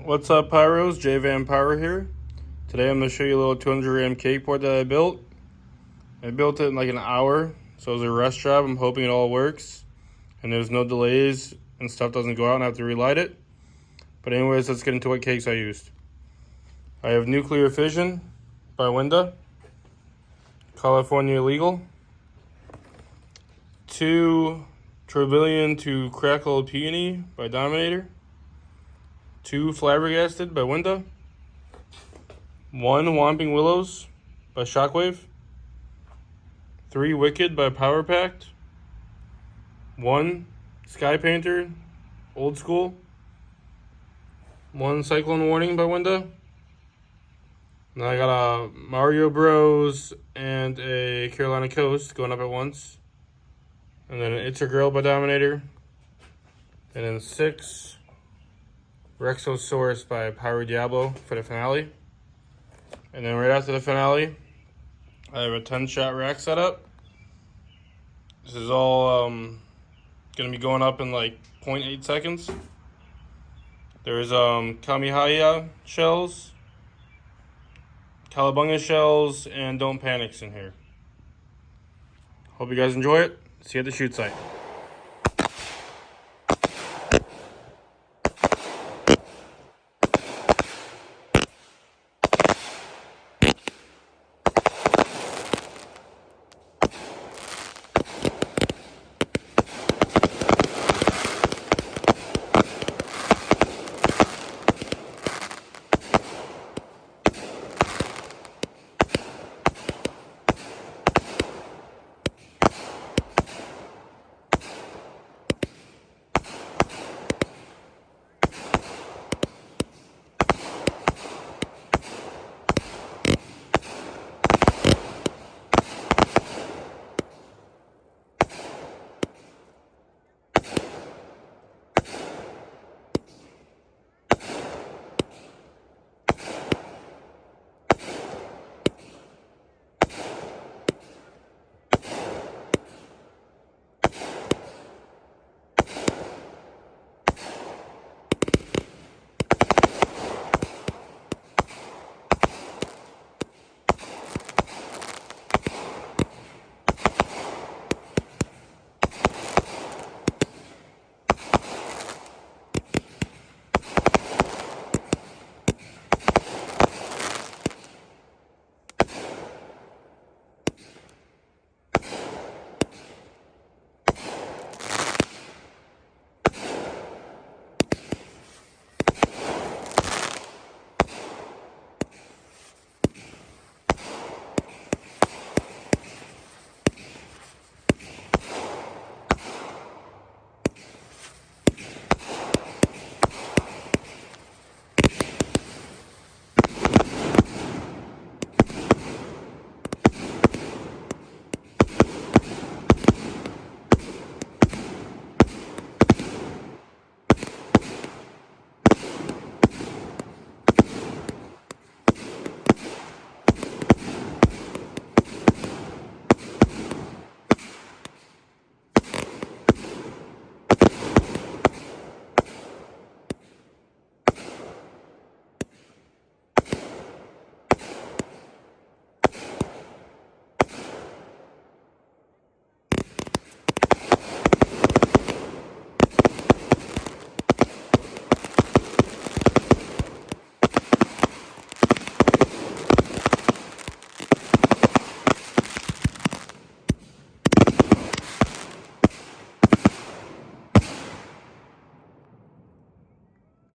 What's up, Pyros? J Van Pyro here. Today I'm going to show you a little 200 gram cake board that I built. I built it in like an hour, so it was a rush job. I'm hoping it all works and there's no delays and stuff doesn't go out and I have to relight it. But anyways, let's get into what cakes I used. I have Nuclear Fission by Winda, California Legal, 2 Trillbillion to Crackle Peony by Dominator, 2 Flabbergasted by Winda, 1 Whomping Willows by Shockwave, 3 Wicked by Power Pact, 1 Sky Painter Old School, 1 Cyclone Warning by Winda. And I got a Mario Bros and a Carolina Coast going up at once. And then an It's a Girl by Dominator. And then 6 Rexosaurus by Pyro Diablo for the finale. And then right after the finale, I have a 10-shot rack set up. This is all going to be going up in like 0.8 seconds. There's Kamihaya shells, Calabunga shells, and Don't Panics in here. Hope you guys enjoy it. See you at the shoot site.